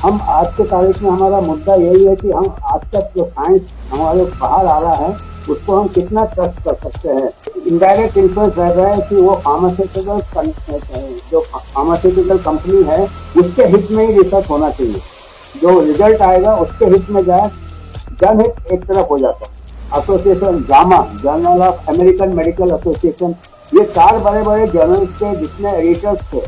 हम आज के तारीख में हमारा मुद्दा यही है कि हम आज तक जो साइंस हमारे बाहर आ रहा है उसको हम कितना ट्रस्ट कर सकते हैं। इनडायरेक्ट इन्फ्लुएंस रह रहा है कि वो फार्मास्यूटिकल कंपनी है उसके हित में ही रिसर्च होना चाहिए, जो रिजल्ट आएगा उसके हित में जाए। जनहित एक तरफ हो जाता है। Association JAMA, journal of American medical association, ये 4 बड़े बड़े जर्नल्स के जितने एडिटर्स थे,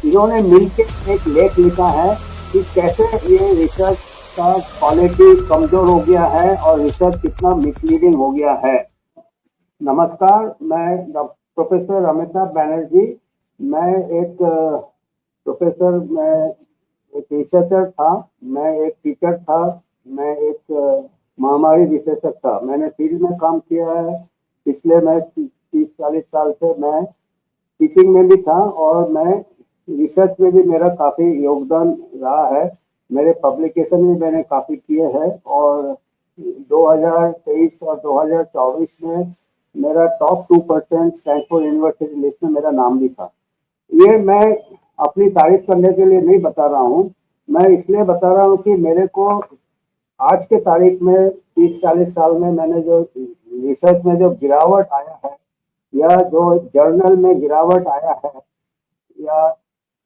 इन्होंने मिलकर एक लेख लिखा है कि कैसे ये रिसर्च का क्वालिटी कमजोर हो गया है और रिसर्च कितना मिसलीडिंग हो गया है। नमस्कार, मैं प्रोफेसर अमिताभ बैनर्जी। मैं एक प्रोफेसर, मैं एक रिसर्चर था, मैं एक टीचर था, मैं एक महामारी विशेषज्ञ था। मैंने फील्ड में काम किया है। पिछले मैं 30-40 साल से मैं टीचिंग में भी था और मैं रिसर्च में भी मेरा काफ़ी योगदान रहा है। मेरे पब्लिकेशन भी मैंने काफ़ी किए हैं और 2023 और 2024 में मेरा टॉप 2% स्टैनफोर्ड यूनिवर्सिटी लिस्ट में मेरा नाम भी था। ये मैं अपनी तारीफ करने के लिए नहीं बता रहा हूँ, मैं इसलिए बता रहा हूँ कि मेरे को आज के तारीख में 30-40 साल में मैंने जो रिसर्च में जो गिरावट आया है या जो जर्नल में गिरावट आया है, या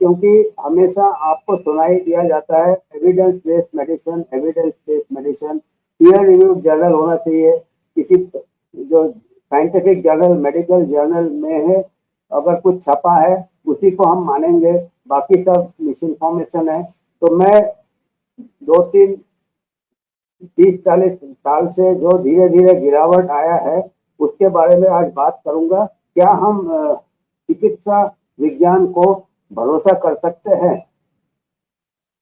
क्योंकि हमेशा आपको सुनाई दिया जाता है evidence based medicine, evidence based medicine, peer reviewed journal होना चाहिए। किसी जो साइंटिफिक जर्नल, मेडिकल जर्नल में है, अगर कुछ छपा है उसी को हम मानेंगे, बाकी सब मिस इन्फॉर्मेशन है। तो मैं 2-3 30-40 साल से जो धीरे धीरे गिरावट आया है उसके बारे में आज बात करूंगा। क्या हम चिकित्सा विज्ञान को भरोसा कर सकते हैं?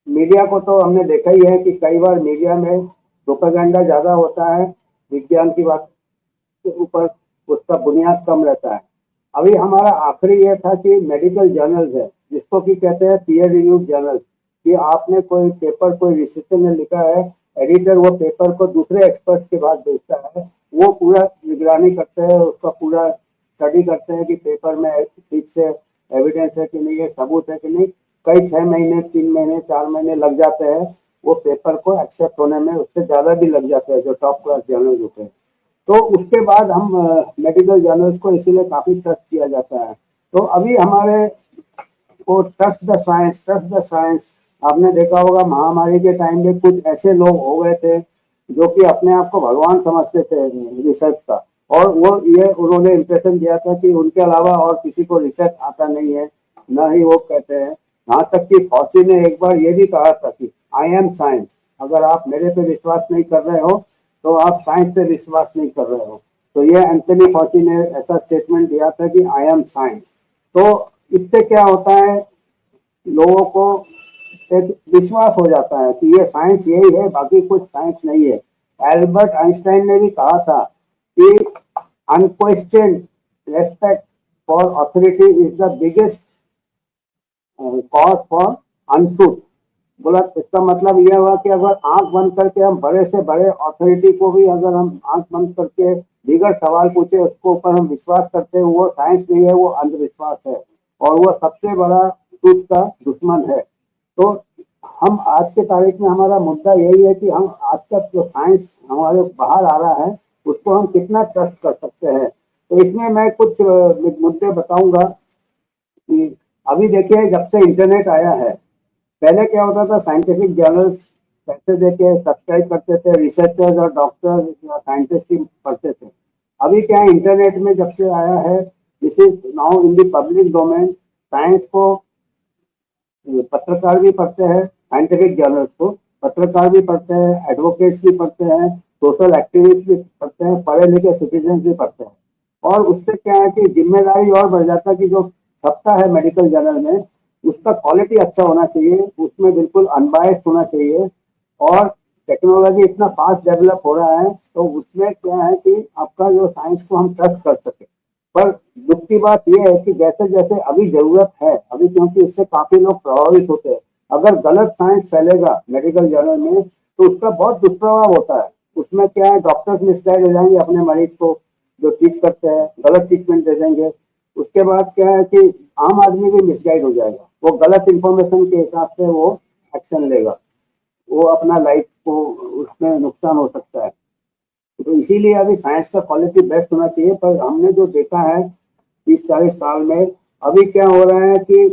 मीडिया को तो हमने देखा ही है कि कई बार मीडिया में प्रोपेगेंडा ज्यादा होता है, विज्ञान की बात के ऊपर उसका बुनियाद कम रहता है। अभी हमारा आखिरी ये था कि मेडिकल जर्नल्स है, जिसको कि कहते हैं पीयर रिव्यूड जर्नल, कि आपने कोई पेपर, कोई रिसर्चर ने लिखा है, एडिटर वो पेपर को दूसरे एक्सपर्ट के पास भेजता है, वो पूरा निगरानी करते हैं, उसका पूरा स्टडी करते हैं कि पेपर में ठीक से एविडेंस है कि नहीं है, सबूत है कि नहीं। कई 6 महीने, 3 महीने, 4 महीने लग जाते हैं वो पेपर को एक्सेप्ट होने में, उससे ज़्यादा भी लग जाते हैं जो टॉप क्लास जर्नल होते हैं। तो उसके बाद हम मेडिकल जर्नल्स को इसीलिए काफ़ी ट्रस्ट किया जाता है। तो अभी हमारे को trust the science, trust the science, आपने देखा होगा महामारी के टाइम में कुछ ऐसे लोग हो गए थे जो कि अपने आप को भगवान समझते थे रिसर्च का, और वो ये उन्होंने इम्प्रेशन दिया था कि उनके अलावा और किसी को रिसर्च आता नहीं है, न ही वो कहते हैं। यहाँ तक कि फॉसी ने एक बार ये भी कहा था कि आई एम साइंस। अगर आप मेरे पे विश्वास नहीं कर रहे हो तो आप साइंस पे विश्वास नहीं कर रहे हो। तो ये एंथनी फॉसी ने ऐसा स्टेटमेंट दिया था कि आई एम साइंस। तो इससे क्या होता है, लोगों को एक विश्वास हो जाता है कि ये साइंस यही है, बाकी कुछ साइंस नहीं है। एल्बर्ट आइंस्टाइन ने भी कहा था कि unquestioned respect for authority is the biggest cause for untruth. बोला, इसका मतलब यह हुआ कि अगर आंख बंद करके हम बड़े से बड़े अथॉरिटी को भी अगर हम आंख बंद करके बिगड़ सवाल पूछे, उसको ऊपर हम विश्वास करते हैं, वो साइंस नहीं है, वो अंधविश्वास है और वो सबसे बड़ा ट्रूथ का दुश्मन है। तो हम आज के तारीख में हमारा मुद्दा यही है कि हम आज तक जो साइंस हमारे बाहर आ रहा है उसको हम कितना ट्रस्ट कर सकते हैं। तो इसमें मैं कुछ मुद्दे बताऊंगा कि अभी देखिए, जब से इंटरनेट आया है, पहले क्या होता था, साइंटिफिक जर्नल्स पैसे देके सब्सक्राइब करते थे, रिसर्चर्स और डॉक्टर या साइंटिस्ट ही पढ़ते थे। अभी क्या है, इंटरनेट में जब से आया है, this is now in the public domain. Science को पत्रकार भी पढ़ते हैं, साइंटिफिक जर्नल्स को पत्रकार भी पढ़ते हैं, एडवोकेट्स भी पढ़ते हैं, सोशल एक्टिविस्ट भी पढ़ते हैं, पढ़े लिखे सिटीजन भी पढ़ते हैं। और उससे क्या है कि जिम्मेदारी और बढ़ जाता है कि जो छपता है मेडिकल जर्नल में उसका क्वालिटी अच्छा होना चाहिए, उसमें बिल्कुल अनबायस्ड होना चाहिए। और टेक्नोलॉजी इतना फास्ट डेवलप हो रहा है तो उसमें क्या है कि आपका जो साइंस को हम ट्रस्ट कर सके। पर दुख की बात यह है कि जैसे जैसे अभी जरूरत है, अभी क्योंकि इससे काफी लोग प्रभावित होते हैं, अगर गलत साइंस फैलेगा मेडिकल जर्नल में तो उसका बहुत दुष्प्रभाव होता है। उसमें क्या है, डॉक्टर्स मिसगाइड हो जाएंगे, अपने मरीज को जो ट्रीट करते हैं गलत ट्रीटमेंट दे देंगे। उसके बाद क्या है कि आम आदमी भी मिसगाइड हो जाएगा, वो गलत इंफॉर्मेशन के हिसाब से वो एक्शन लेगा। वो अपना लाइफ को उसमें नुकसान हो सकता है। तो इसीलिए अभी साइंस का क्वालिटी बेस्ट होना चाहिए। पर हमने जो देखा है 30-40 साल में, अभी क्या हो रहा है कि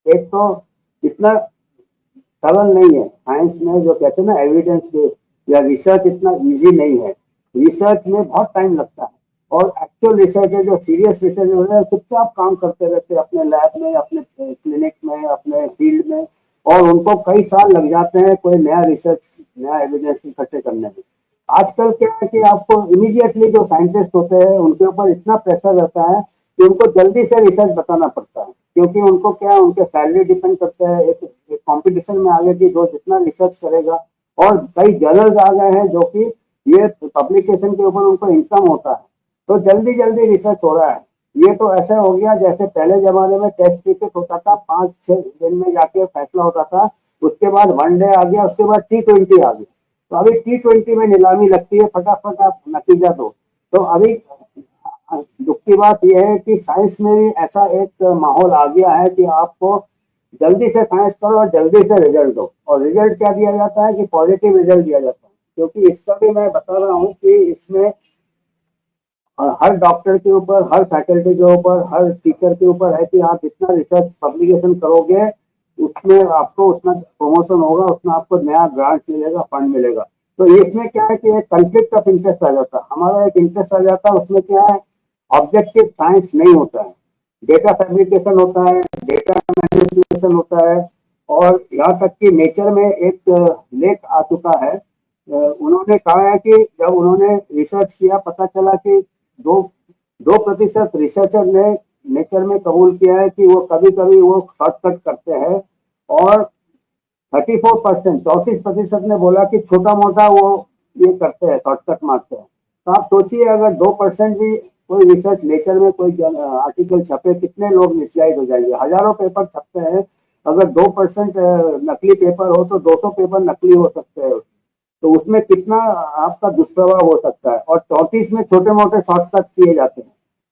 एक तो इतना सरल नहीं है साइंस में, जो कहते हैं ना एविडेंस बेस्ड या रिसर्च इतना इजी नहीं है। रिसर्च में बहुत टाइम लगता है, और एक्चुअल रिसर्च है जो सीरियस रिसर्च हो रहा है चुपचाप काम करते रहते हैं अपने लैब में, अपने क्लिनिक में, अपने फील्ड में, और उनको कई साल लग जाते हैं कोई नया रिसर्च, नया एविडेंस इकट्ठे करने में। आजकल क्या है कि आपको इमीडिएटली जो साइंटिस्ट होते हैं उनके ऊपर इतना प्रेशर रहता है कि उनको जल्दी से रिसर्च बताना पड़ता है, क्योंकि उनको क्या है, उनके सैलरी डिपेंड करता है। एक कंपटीशन में आगे की जो जितना रिसर्च करेगा, और कई जर्नल्स आ गए हैं जो कि ये पब्लिकेशन के ऊपर उनको इनकम होता है, तो जल्दी जल्दी रिसर्च हो रहा है। ये तो ऐसा हो गया जैसे पहले जमाने में टेस्ट क्रिकेट होता था, 5-6 दिन में जाके फैसला होता था, उसके बाद वनडे आ गया, उसके बाद T20 आ गया। तो अभी T20 में नीलामी लगती है, फटाफट आप नतीजा दो। तो अभी दुख की बात यह है कि साइंस में भी ऐसा एक माहौल आ गया है कि आपको जल्दी से साइंस करो और जल्दी से रिजल्ट दो, और रिजल्ट क्या दिया जाता है कि पॉजिटिव रिजल्ट दिया जाता है। क्योंकि इसका भी मैं बता रहा हूँ कि इसमें हर डॉक्टर के ऊपर, हर फैकल्टी के ऊपर, हर टीचर के ऊपर है कि आप जितना रिसर्च पब्लिकेशन करोगे उसमें आपको उतना प्रमोशन होगा, उसमें आपको नया ग्रांट मिलेगा, फंड मिलेगा। तो इसमें क्या है कि एक कंफ्लिक्ट ऑफ इंटरेस्ट आ जाता है, हमारा एक इंटरेस्ट आ जाता है, उसमें क्या है ऑब्जेक्टिव साइंस नहीं होता है, डेटा फैब्रिकेशन होता है, डेटा मैनिपुलेशन होता है। और यहाँ तक कि नेचर में एक लेख आ चुका है, उन्होंने कहा है कि जब उन्होंने रिसर्च किया पता चला कि दो 2% रिसर्चर ने नेचर में कबूल किया है कि वो कभी कभी वो शॉर्टकट करते हैं, और 34%, 34% ने बोला कि छोटा मोटा वो ये करते हैं, शॉर्टकट मारते हैं। तो आप सोचिए अगर 2% भी कोई रिसर्च नेचर में कोई आर्टिकल छपे, कितने लोग मिसगाइड हो जाएंगे। हजारों पेपर छपते हैं, अगर 2% नकली पेपर हो तो 200 पेपर नकली हो सकते हैं, तो उसमें कितना आपका दुष्प्रभाव हो सकता है। और 34 में छोटे मोटे शॉर्टकट किए जाते हैं।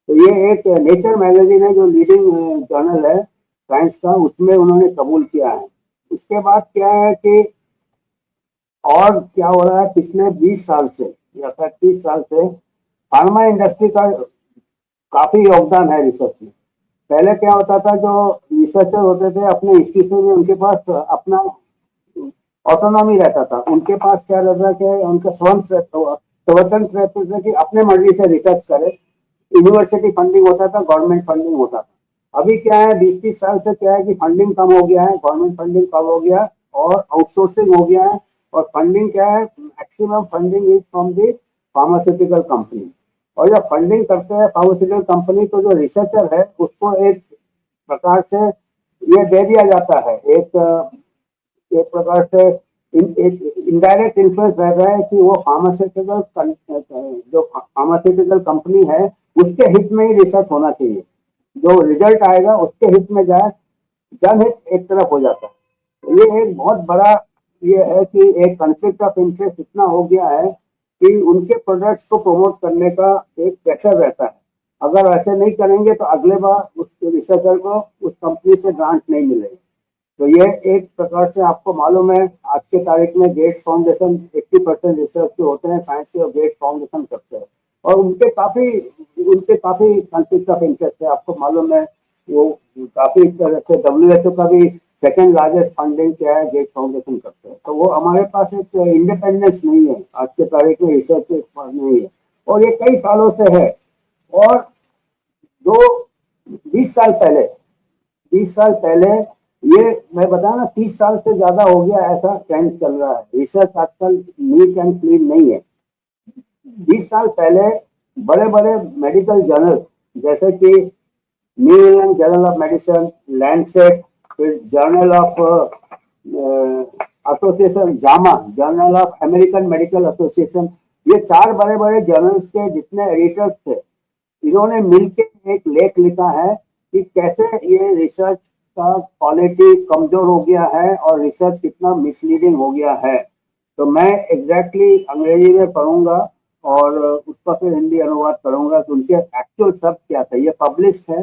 तो ये एक नेचर मैगजीन है जो लीडिंग जर्नल है साइंस का, उसमें उन्होंने कबूल किया है। उसके बाद क्या है कि और क्या हो रहा है, पिछले 20 साल से या 30 साल से फार्मा इंडस्ट्री का काफी योगदान है रिसर्च में। पहले क्या होता था, जो रिसर्चर होते थे अपने इंस्टीट्यूट में उनके पास अपना ऑटोनॉमी रहता था, उनके पास क्या रहता कि उनका स्वतंत्र रहते थे कि अपने मर्जी से रिसर्च करे। यूनिवर्सिटी फंडिंग होता था, गवर्नमेंट फंडिंग होता था। अभी क्या है 20-30 साल से क्या है कि फंडिंग कम हो गया है, गवर्नमेंट फंडिंग कम हो गया और आउटसोर्सिंग हो गया है। और फंडिंग क्या है, maximum funding is from the pharmaceutical company. और जब फंडिंग करते हैं फार्मास्यूटिकल कंपनी, तो जो रिसर्चर है उसको एक प्रकार से ये दे दिया जाता है, एक प्रकार से एक इनडायरेक्ट इन्फ्लुएंस रह रहा है कि वो फार्मास्यूटिकल कंपनी है उसके हित में ही रिसर्च होना चाहिए, जो रिजल्ट आएगा उसके हित में जाए, जनहित एक तरफ हो जाता है। तो ये एक बहुत बड़ा ये है कि एक कॉन्फ्लिक्ट ऑफ इंटरेस्ट इतना हो गया है कि उनके प्रोडक्ट्स को प्रमोट करने का एक प्रेशर रहता है। अगर ऐसे नहीं करेंगे तो अगले बार उस रिसर्चर को उस कंपनी से ग्रांट नहीं मिलेगी। तो ये एक प्रकार से आपको मालूम है आज के तारीख में गेट्स फाउंडेशन 80% रिसर्च जो होते हैं साइंस के, गेट्स फाउंडेशन करते हैं, और उनके काफी कॉन्फ्लिक्ट ऑफ इंटरेस्ट है, आपको मालूम है। वो काफी तरह से WHO का भी सेकंड लार्जेस्ट फंडिंग क्या है, गेट्स फाउंडेशन करते हैं। तो वो हमारे पास एक इंडिपेंडेंस नहीं है आज के तारीख में, रिसर्च नहीं है, और ये कई सालों से है। और जो 20 साल पहले ये मैं बताया ना, 30 साल से ज्यादा हो गया ऐसा ट्रेंड चल रहा है। रिसर्च आजकल नीट एंड क्लीन नहीं है। 20 साल पहले बड़े बड़े मेडिकल जर्नल जैसे कि new England journal of Medicine, Lancet, फिर journal of association JAMA, journal of American medical association, ये 4 बड़े बड़े जर्नल्स के जितने एडिटर्स थे, इन्होंने मिलकर एक लेख लिखा है कि कैसे ये रिसर्च का क्वालिटी कमजोर हो गया है और रिसर्च कितना मिसलीडिंग हो गया है। तो मैं एग्जैक्टली अंग्रेजी में पढ़ूंगा और उसका फिर हिंदी अनुवाद करूंगा कि उनके एक्चुअल शब्द क्या थे। ये पब्लिश्ड है,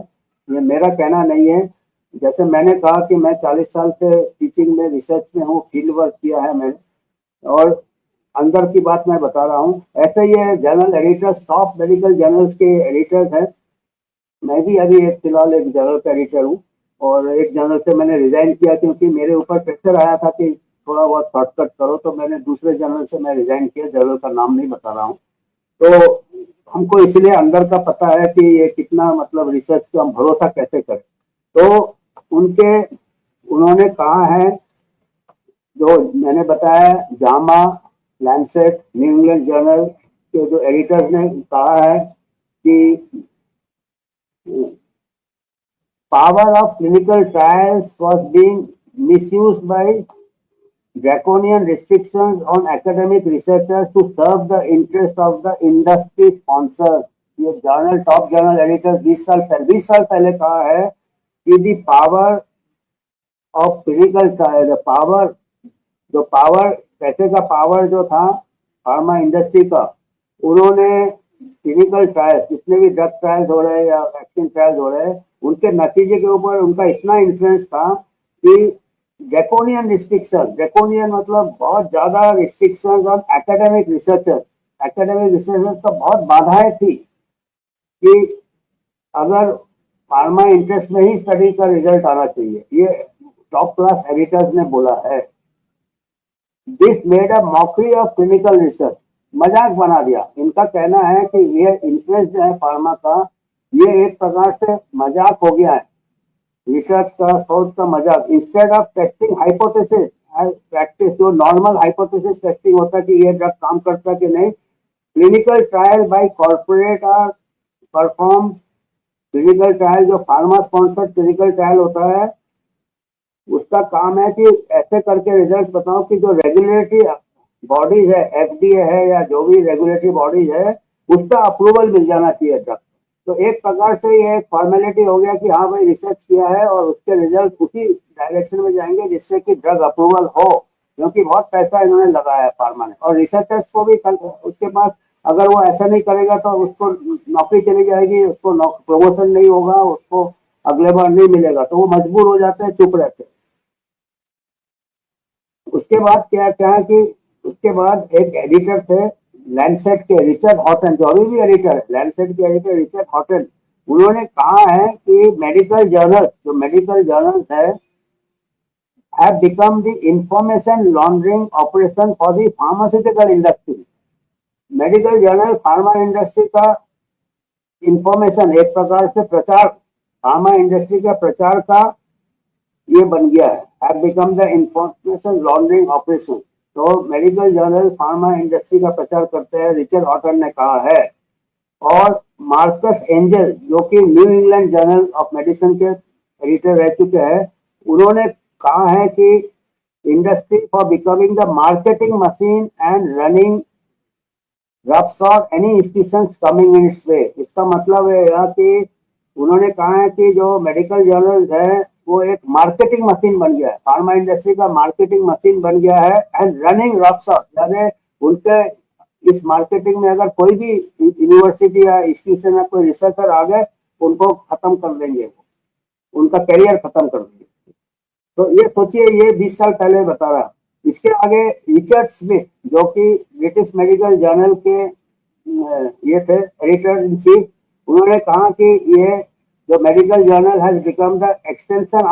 ये मेरा कहना नहीं है, जैसे मैंने कहा कि मैं 40 साल से टीचिंग में, रिसर्च में हूँ, फील्ड वर्क किया है मैंने, और अंदर की बात मैं बता रहा हूँ। ऐसे ये journal editors, top medical journals के एडिटर्स हैं। मैं भी अभी एक फिलहाल एक जर्नल का एडिटर हूँ, और एक जर्नल से मैंने रिजाइन किया क्योंकि मेरे ऊपर प्रेशर आया था कि थोड़ा बहुत शॉर्टकट करो, तो मैंने दूसरे जर्नल से मैं रिजाइन किया। जर्नल का नाम नहीं बता रहा हूँ। तो हमको इसलिए अंदर का पता है कि ये कितना मतलब रिसर्च को हम भरोसा कैसे करें। तो उनके उन्होंने कहा है, जो मैंने बताया, Jama, Lancet, new England journal के जो एडिटर्स ने कहा है कि power of clinical trials was being misused by draconian restrictions on academic researchers to serve the interest of the industry sponsors। ये जर्नल, टॉप जर्नल एडिटर 20 साल पहले कहा है कि the power of clinical trial, power, जो power, पैसे का power जो था फार्मा इंडस्ट्री का, उन्होंने क्लिनिकल ट्रायल, जितने भी ड्रग ट्रायल्स हो रहे हैं या वैक्सीन ट्रायल्स हो रहे हैं, उनके नतीजे के ऊपर उनका इतना इन्फ्लुएंस था कि ड्रैकोनियन रिस्ट्रिक्शन, ड्रैकोनियन मतलब बहुत ज्यादा restriction on academic researchers, academic researchers का बहुत बाधाएं थी कि अगर फार्मा इंटरेस्ट में ही स्टडी का रिजल्ट आना चाहिए। ये टॉप क्लास एडिटर्स ने बोला है। This made a mockery of clinical research, मजाक बना दिया। इनका कहना है कि ये इंटरेस्ट जो है फार्मा का, ये एक प्रकार से मजाक हो गया है, रिसर्च का, शोध का मजाक। Instead of testing hypothesis practice, जो नॉर्मल हाइपोथेसिस टेस्टिंग होता है कि ये ड्रग काम करता है कि नहीं, क्लिनिकल ट्रायल बाय कॉर्पोरेट और परफॉर्म, क्लिनिकल ट्रायल जो फार्मा स्पॉन्सर्ड क्लिनिकल ट्रायल होता है, उसका काम है कि ऐसे करके रिजल्ट बताओ कि जो रेगुलेटरी बॉडीज है, एफडीए है या जो भी रेगुलेटरी बॉडीज है, उसका अप्रूवल मिल जाना चाहिए ड्रग। तो एक प्रकार से ये एक फॉर्मेलिटी हो गया कि हाँ भाई रिसर्च किया है और उसके रिजल्ट उसी डायरेक्शन में जाएंगे जिससे कि ड्रग अप्रूवल हो, क्योंकि बहुत पैसा इन्होंने लगाया है फार्मा ने। और रिसर्चर्स को भी उसके पास, अगर वो ऐसा नहीं करेगा तो उसको नौकरी चली जाएगी, उसको प्रमोशन नहीं होगा, उसको अगले बार नहीं मिलेगा, तो वो मजबूर हो जाते हैं, चुप रहते हैं। उसके बाद क्या क्या है कि उसके बाद एक एडिटर थे लैंडसेट के, रिचर्ड हॉटन, जो अभी भी एडिटर है, लैंडसेट के एडिटर रिचर्ड हॉटन। उन्होंने कहा है कि मेडिकल जर्नल, जो मेडिकल जर्नल्स है, have become the information laundering operation for the pharmaceutical industry। Medical journal pharma industry का इंफॉर्मेशन, एक प्रकार से प्रचार, फार्मा इंडस्ट्री का प्रचार का ये बन गया है, have become the information laundering operation. तो मेडिकल जर्नल फार्मा इंडस्ट्री का प्रचार करते हैं, रिचर्ड हॉटन ने कहा है। और मार्कस एंजल, जो कि न्यू इंग्लैंड जर्नल ऑफ मेडिसिन के एडिटर रह चुके हैं, उन्होंने कहा है कि industry for becoming the marketing machine and running roughshod any institutions coming in its way. इसका मतलब है यह कि उन्होंने कहा है कि जो मेडिकल जर्नल्स है वो एक मार्केटिंग मशीन बन गया है, फार्मा इंडस्ट्री का मार्केटिंग मशीन बन गया है, एंड रनिंग रफशॉट, यानी उनके इस मार्केटिंग में अगर कोई भी यूनिवर्सिटी या इंस्टीट्यूशन या कोई रिसर्चर आ गए, उनको खत्म कर देंगे, वो उनका करियर खत्म कर देंगे। तो ये सोचिए, ये 20 साल पहले बता रहा। इसके आगे रिचर्ड स्मिथ, जो कि ब्रिटिश मेडिकल जर्नल के ये थे एडिटर इन चीफ, उन्होंने कहा कि ये जो medical journal has become the extension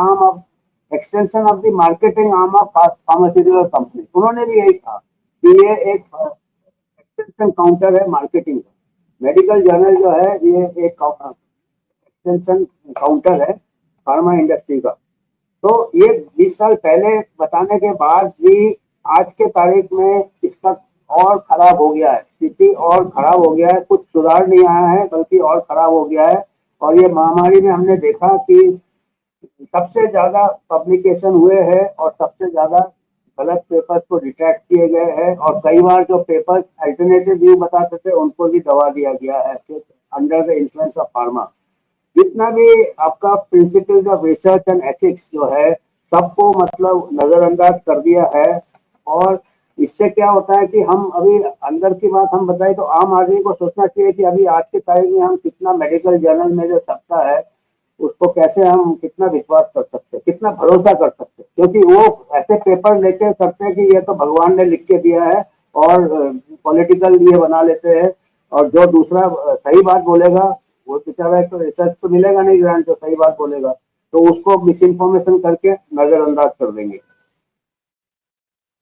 of the marketing arm of pharmaceutical company. उन्होंने भी यही कहा कि ये एक एक्सटेंशन काउंटर है मार्केटिंग का। मेडिकल जर्नल जो है ये एक एक्सटेंशन काउंटर है फार्मा इंडस्ट्री का। तो ये 20 साल पहले बताने के बाद भी आज के तारीख में इसका और खराब हो गया है, स्थिति और खराब हो गया है, कुछ सुधार नहीं आया है बल्कि और खराब हो गया है। और ये महामारी में हमने देखा कि सबसे ज्यादा पब्लिकेशन हुए हैं और सबसे ज्यादा गलत पेपर्स को रिट्रैक्ट किए गए हैं, और कई बार जो पेपर्स अल्टरनेटिव व्यू बताते थे उनको भी दबा दिया गया है under the influence of pharma. जितना भी आपका principles of research and ethics जो है, सबको मतलब नजरअंदाज कर दिया है। और इससे क्या होता है कि हम अभी अंदर की बात हम बताएं तो आम आदमी को सोचना चाहिए कि अभी आज के तारीख में हम कितना मेडिकल जर्नल में जो छपता है उसको कैसे हम कितना विश्वास कर सकते हैं, कितना भरोसा कर सकते हैं, क्योंकि वो ऐसे पेपर लेके करते हैं कि ये तो भगवान ने लिख के दिया है और पॉलिटिकल ये बना लेते हैं। और जो दूसरा सही बात बोलेगा वो बेचारा तो रिसर्च तो मिलेगा नहीं ग्रांट, जो सही बात बोलेगा तो उसको मिस इन्फॉर्मेशन करके नजरअंदाज कर देंगे।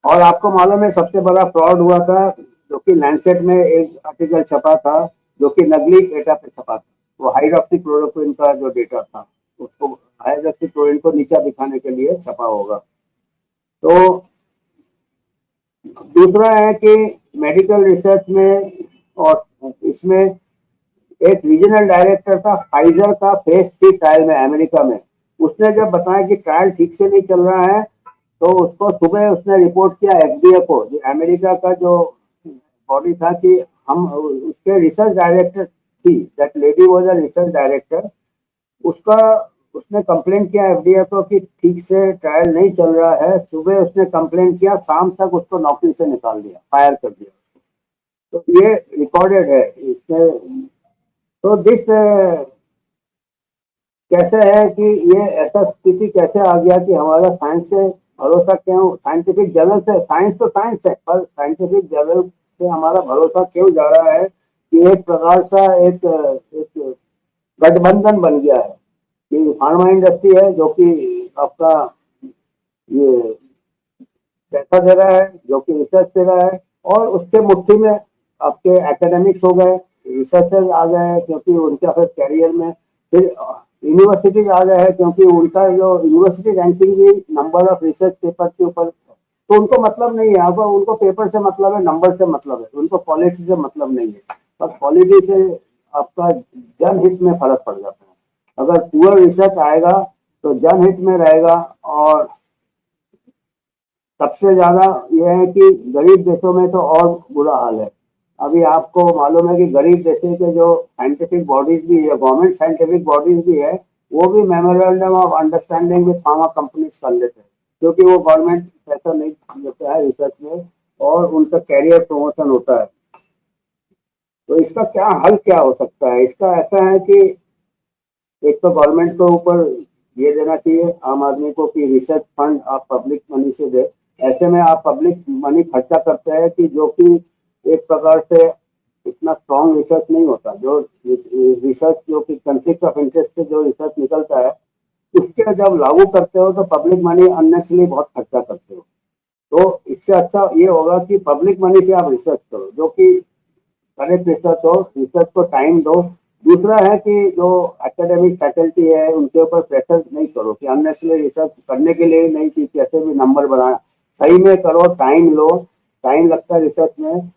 और आपको मालूम है सबसे बड़ा फ्रॉड हुआ था, जो कि लैंडसेट में एक आर्टिकल छपा था, जो कि नकली डेटा पे छपा था। वो हाइड्रोक्सीक्लोरोक्विन का जो डेटा था, उसको हाइड्रोक्सीक्लोरोक्विन को नीचा दिखाने के लिए छपा होगा। तो दूसरा है कि मेडिकल रिसर्च में और इसमें एक रीजनल डायरेक्टर था फाइजर का फेज 3 ट्रायल में अमेरिका में। उसने जब बताया कि ट्रायल ठीक से नहीं चल रहा है, तो उसको सुबह उसने रिपोर्ट किया एफडीए को, जो अमेरिका का जो बॉडी था, कि हम उसके रिसर्च डायरेक्टर थी, that lady was a research director. उसका उसने कंप्लेंट किया एफडीए को कि ठीक से ट्रायल नहीं चल रहा है। सुबह उसने कंप्लेंट किया, शाम तक उसको नौकरी से निकाल दिया, फायर कर दिया। तो ये रिकॉर्डेड है इसमें। तो दिस कैसे है कि ये ऐसा स्थिति कैसे आ गया कि हमारा साइंस से भरोसा क्यों, साइंटिफिक जर्नल से, साइंस तो साइंस है पर साइंटिफिक जर्नल से हमारा भरोसा क्यों जा रहा है कि एक प्रकार सा एक गठबंधन बन गया है कि फार्मा इंडस्ट्री है जो कि आपका ये पैसा दे रहा है, जो कि रिसर्च दे रहा है, और उसके मुट्ठी में आपके एकेडमिक्स हो गए, रिसर्चर्स आ गए हैं क्योंकि उनका फिर कैरियर में, फिर यूनिवर्सिटीज आ गए हैं क्योंकि उनका जो यूनिवर्सिटी रैंकिंग भी नंबर ऑफ रिसर्च पेपर के ऊपर। तो उनको मतलब नहीं है, अब उनको पेपर से मतलब है, नंबर से मतलब है, उनको पॉलिसी से मतलब नहीं है। पर पॉलिसी से आपका जनहित में फर्क पड़ जाता है। अगर पुअर रिसर्च आएगा तो जनहित में रहेगा। और सबसे ज्यादा यह है कि गरीब देशों में तो और बुरा हाल है। अभी आपको मालूम है कि गरीब देशों के जो साइंटिफिक बॉडीज भी है, गवर्नमेंट साइंटिफिक बॉडीज भी है, वो भी memorandum of understanding with pharma companies कर लेते हैं, क्योंकि वो गवर्नमेंट पैसा नहीं देता है रिसर्च में और उनका कैरियर प्रमोशन होता है। तो इसका क्या हल क्या हो सकता है? इसका ऐसा है कि एक तो गवर्नमेंट को ऊपर ये देना चाहिए आम आदमी को कि रिसर्च फंड आप पब्लिक मनी से दे। ऐसे में आप पब्लिक मनी खर्चा करते हैं कि जो कि एक प्रकार से इतना स्ट्रॉन्ग रिसर्च नहीं होता। जो रिसर्च जो कि कंफ्लिक्ट ऑफ इंटरेस्ट से जो रिसर्च निकलता है, उसके जब लागू करते हो तो पब्लिक मनी अननेसेसरी बहुत खर्चा करते हो। तो इससे अच्छा ये होगा कि पब्लिक मनी से आप रिसर्च करो, जो कि करेक्ट रिसर्च हो, रिसर्च को टाइम दो। दूसरा है कि जो एकेडमिक फैकल्टी है उनके ऊपर प्रेशर नहीं करो कि अननेसेसरी रिसर्च करने के लिए नहीं कि कैसे भी नंबर बढ़ाना, सही में करो, टाइम लो। टाइम लगता है रिसर्च में।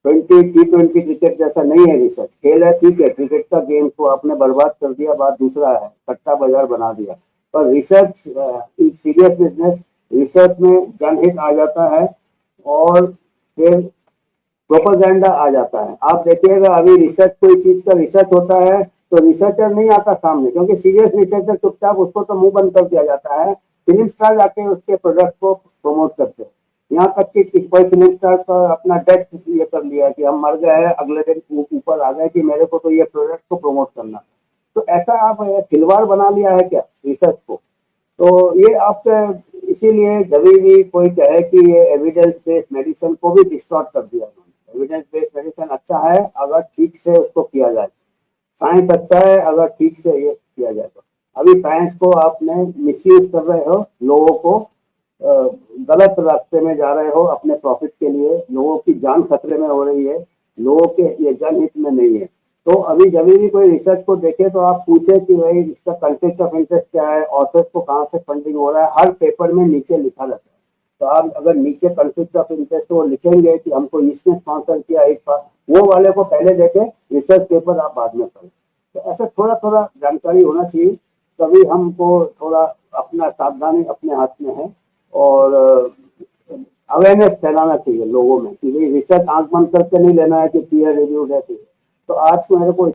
20 T20 क्रिकेट जैसा नहीं है रिसर्च। खेल है ठीक है, क्रिकेट का गेम को आपने बर्बाद कर दिया, बात दूसरा है, सट्टा बाजार बना दिया। पर research is serious business. Research में जनहित आ जाता है और फिर प्रोपेगेंडा आ जाता है। आप देखिएगा अभी रिसर्च, कोई चीज का रिसर्च होता है तो रिसर्चर नहीं आता सामने, क्योंकि सीरियस रिसर्चर चुपचाप उसको तो मुंह बंद कर दिया जाता है। फिल्म स्टार आके उसके प्रोडक्ट को प्रमोट करते हैं। यहाँ तक कि कोई फिल्म स्टार का अपना डेथ ये कर लिया कि हम मर गए हैं, अगले दिन ऊपर आ गए कि मेरे को तो ये प्रोडक्ट को प्रमोट करना। तो ऐसा आप खिलवाड़ बना लिया है क्या रिसर्च को? तो ये आपके इसीलिए कभी भी कोई कहे कि ये एविडेंस बेस्ड मेडिसिन को भी डिस्टॉर्ट कर दिया। एविडेंस बेस्ड मेडिसिन अच्छा है अगर ठीक से उसको किया जाए, साइंस अच्छा है अगर ठीक से ये किया जाए। तो अभी साइंस को आपने मिसयूज कर रहे हो, लोगों को गलत रास्ते में जा रहे हो अपने प्रॉफिट के लिए। लोगों की जान खतरे में हो रही है, लोगों के ये जनहित में नहीं है। तो अभी जब भी कोई रिसर्च को देखे तो आप पूछे कि भाई इसका कॉन्फ्लिक्ट ऑफ इंटरेस्ट क्या है, ऑथर्स को कहाँ से फंडिंग हो रहा है, हर पेपर में नीचे लिखा रहता है। तो आप अगर नीचे कॉन्फ्लिक्ट ऑफ इंटरेस्ट वो लिखेंगे कि हमको इसने स्पॉन्सर किया इस बार, वो वाले को पहले देखें, रिसर्च पेपर आप बाद में पढ़ें। तो ऐसा थोड़ा थोड़ा जानकारी होना चाहिए, तभी हमको थोड़ा अपना सावधानी अपने हाथ में है। और अवेयरनेस फैलाना चाहिए लोगों में कि भाई रिसर्च आंख बंद करके नहीं लेना है कि पीयर रिव्यूड है। तो आज को मेरे को